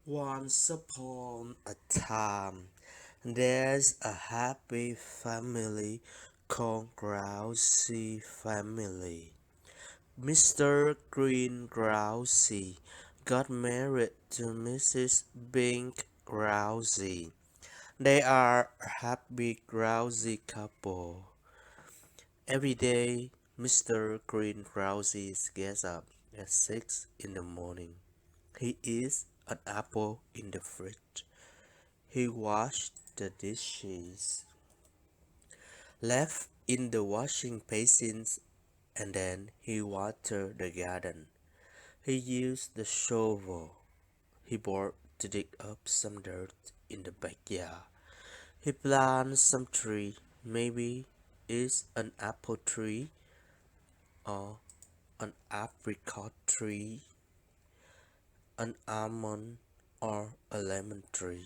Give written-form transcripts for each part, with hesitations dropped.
Once upon a time, there's a happy family called Grousey family. Mr. Green Grousey got married to Mrs. Pink Grousey. They are a happy Grousey couple. Every day, Mr. Green Grousey gets up at 6 in the morning. He eats an apple in the fridge. He washed the dishes left in the washing basins and then he watered the garden. He used the shovel he bought to dig up some dirt in the backyard. He planted some tree, maybe it's an apple tree or an apricot tree, an almond or a lemon tree.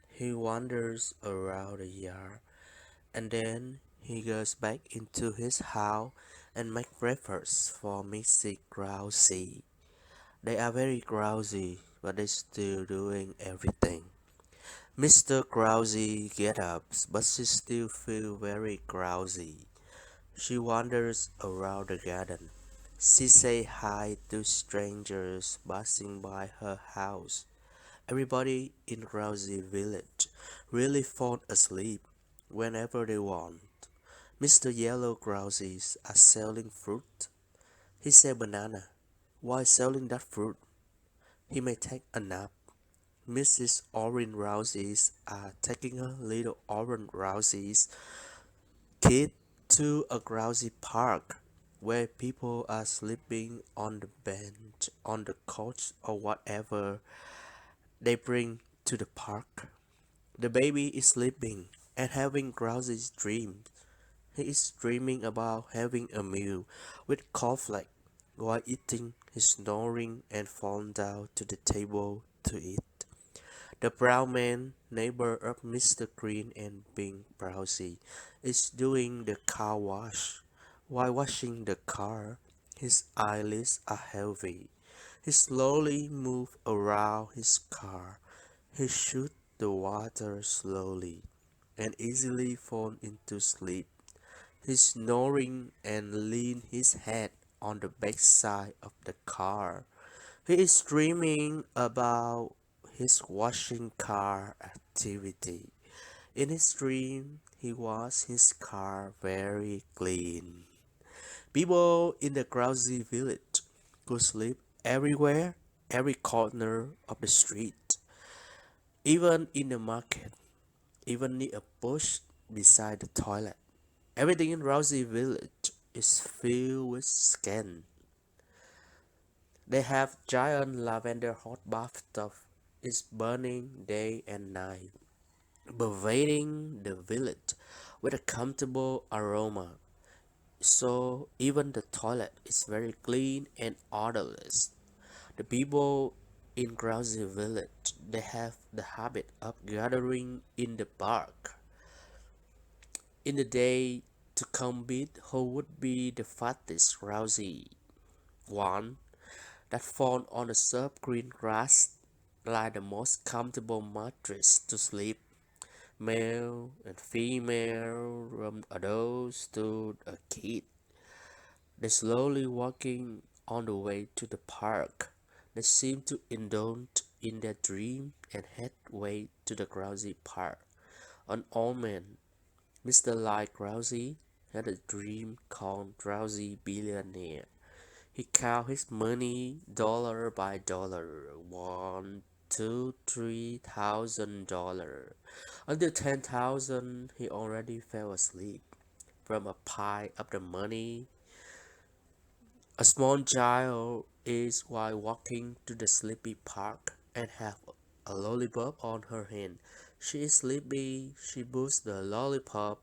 He wanders around the yard and then he goes back into his house and makes breakfast for Missy Grousey. They are very grousy, but they're still doing everything. Mr. Grousey gets up, but she still feels very grousy. She wanders around the garden. She says hi to strangers passing by her house. Everybody in Grousey Village really fall asleep whenever they want. Mr. Yellow Grousies are selling fruit. He said banana. While selling that fruit, he may take a nap. Mrs. Orange Rousies are taking her little Orange Rousies kid to a grousy park where people are sleeping on the bench, on the couch, or whatever they bring to the park. The baby is sleeping and having drowsy dreams. He is dreaming about having a meal with cornflakes while eating. He's snoring and falling down to the table to eat. The brown man, neighbor of Mr. Green and Pink Browsy, is doing the car wash. While washing the car, his eyelids are heavy. He slowly moves around his car. He shoots the water slowly and easily falls into sleep. He's snoring and leans his head on the backside of the car. He is dreaming about his washing car activity. In his dream, he washes his car very clean. People in the Grousey village could sleep everywhere, every corner of the street, even in the market, even near a bush beside the toilet. Everything in Rousey village is filled with skin. They have giant lavender hot bathtub. It's burning day and night, pervading the village with a comfortable aroma. So even the toilet is very clean and odorless. The people in Grousey village they have the habit of gathering in the park in the day to compete who would be the fattest Rousey one that fall on the soft green grass like the most comfortable mattress to sleep. Male and female from adults to a kid. They slowly walking on the way to the park. They seem to indulge in their dream and head way to the Grousey Park. An old man, Mr. Light Grousey, had a dream called Drowsy Billionaire. He count his money dollar by dollar. One, two, $3,000. Until 10,000, he already fell asleep from a pile of the money. A small child is while walking to the sleepy park and have a lollipop on her hand. She is sleepy. She puts the lollipop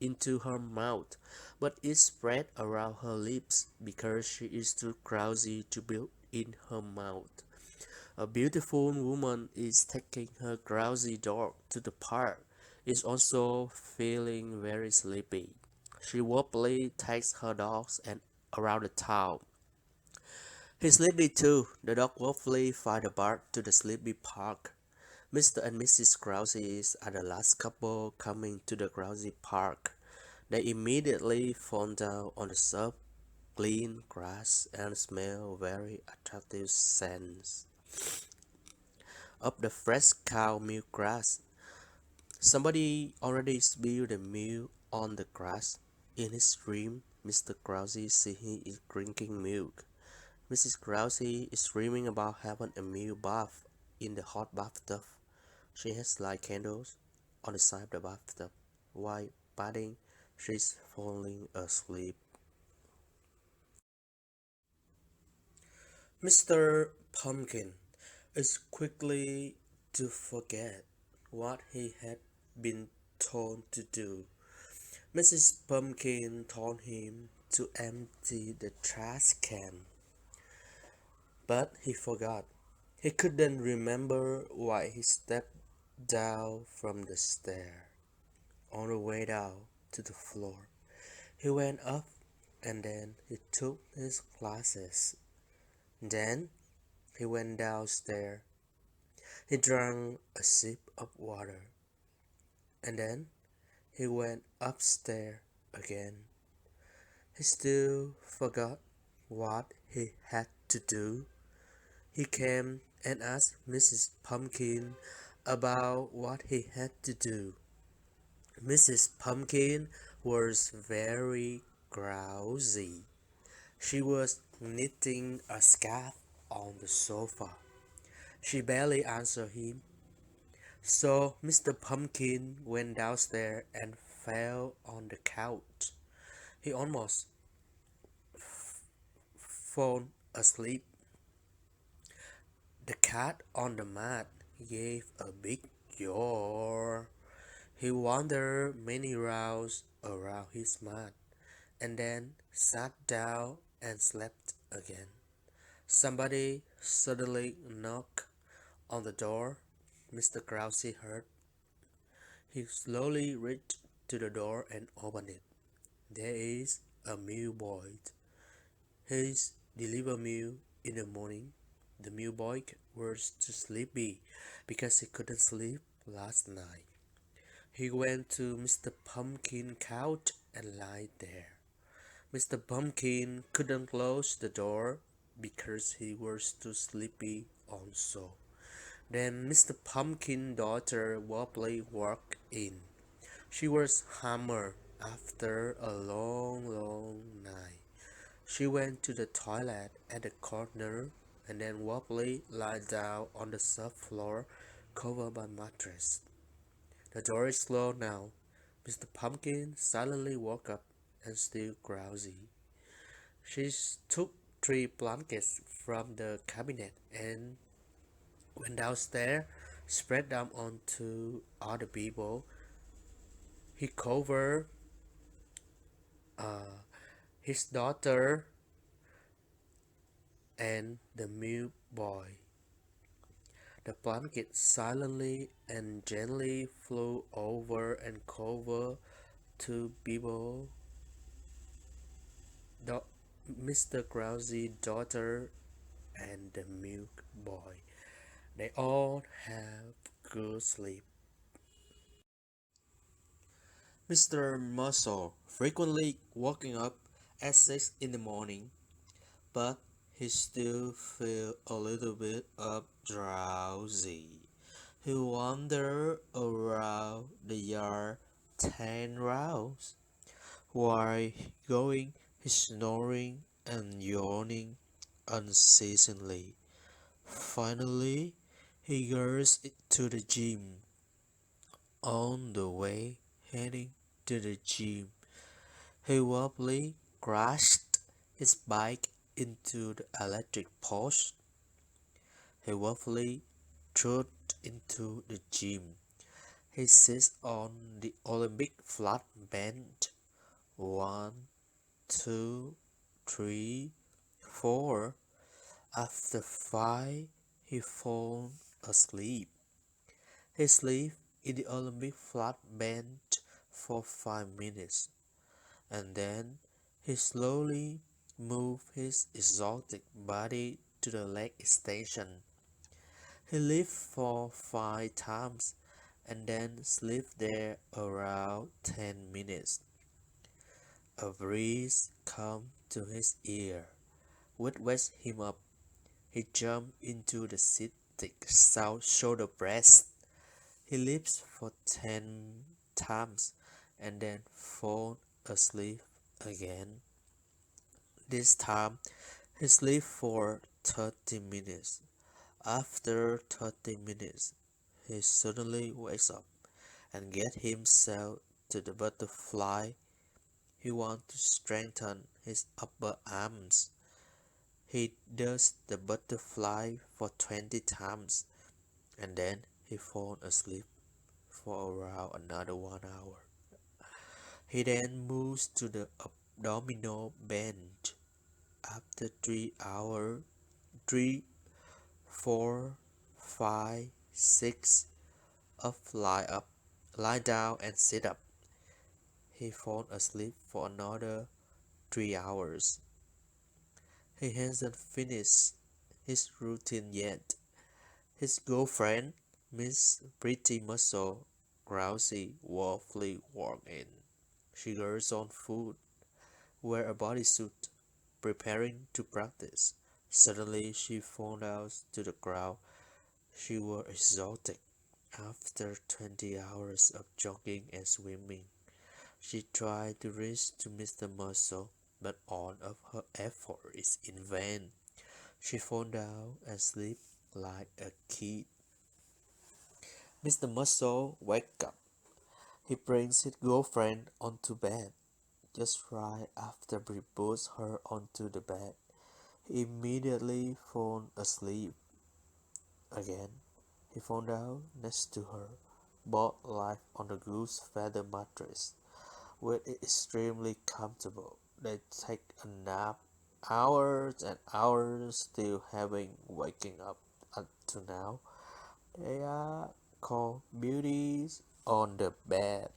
into her mouth, but it spread around her lips because she is too drowsy to put in her mouth. A beautiful woman is taking her drowsy dog to the park. Is also feeling very sleepy. She wobbly takes her dogs and around the town. He's sleepy too. The dog willfully find a bar to the sleepy park. Mr. and Mrs. Grousies are the last couple coming to the Grousey Park. They immediately fall down on the soft, clean grass and smell very attractive scents of the fresh cow milk grass. Somebody already spilled the milk on the grass. In his dream, Mr. Grousey sees he is drinking milk. Mrs. Grousey is dreaming about having a milk bath in the hot bathtub. She has light candles on the side of the bathtub. While bathing, she's falling asleep. Mr. Pumpkin is quickly to forget what he had been told to do. Mrs. Pumpkin told him to empty the trash can, but he forgot. He couldn't remember why he stepped down from the stair. On the way down to the floor, he went up and then he took his glasses. Then he went downstairs. He drank a sip of water and then he went upstairs again. He still forgot what he had to do. He came and asked Mrs. Pumpkin about what he had to do. Mrs. Pumpkin was very drowsy. She was knitting a scarf on the sofa. She barely answered him. So Mr. Pumpkin went downstairs and fell on the couch. He almost fell asleep. The cat on the mat gave a big yawn. He wandered many rounds around his mat and then sat down and slept again. Somebody suddenly knocked on the door. Mr. Grousey heard. He slowly reached to the door and opened it. There is a milk boy. He's delivered milk in the morning. The milk boy was too sleepy because he couldn't sleep last night. He went to Mr. Pumpkin's couch and lay there. Mr. Pumpkin couldn't close the door because he was too sleepy also. Then Mr. Pumpkin's daughter Wobbly walked in. She was hammered after a long night. She went to the toilet at the corner and then Wobbly lay down on the soft floor covered by mattress. The door is closed now. Mr. Pumpkin silently woke up and still drowsy. She took 3 blankets from the cabinet and went downstairs, spread them onto other people. He covered his daughter and the milk boy. The blanket silently and gently flew over and covered 2 people. Mr. Grousy's daughter and the milk boy. They all have good sleep. Mr. Muscle frequently waking up at 6 in the morning, but he still feel a little bit of drowsy. He wandered around the yard 10 rounds. While going, he's snoring and yawning unceasingly. Finally, he goes to the gym. On the way heading to the gym, he wobbly crashed his bike into the electric post. He wobbly trod into the gym. He sits on the Olympic flat bench. 1, 2, 3, 4. After 5, he falls asleep. He sleeps in the Olympic flat bench for 5 minutes, and then he slowly moved his exotic body to the lake station. He lived for 5 times and then slept there around 10 minutes. A breeze came to his ear, which waked him up. He jumped into the thick south shoulder breast. He lived for 10 times and then fell asleep again. This time he slept for 30 minutes. After 30 minutes, he suddenly wakes up and gets himself to the butterfly. He wants to strengthen his upper arms. He does the butterfly for 20 times and then he falls asleep for around another 1 hour. He then moves to the abdominal bend. After 3 hours, 3, 4, 5, 6, up, lie down and sit up. He falls asleep for another 3 hours. He hasn't finished his routine yet. His girlfriend, Miss Pretty Muscle, Grousy, woefully walked in. She gets on foot, wear a bodysuit, preparing to practice. Suddenly she falls down to the ground. She was exhausted. After 20 hours of jogging and swimming, she tried to reach to Mr. Muscle, but all of her effort is in vain. She falls down and sleeps like a kid. Mr. Muscle wakes up. He brings his girlfriend onto bed. Just right after he puts her onto the bed, he immediately falls asleep. Again, he falls down next to her, both lie on the goose feather mattress, which is extremely comfortable. They take a nap, hours and hours, still having waking up up to now. They are called beauties on the bed.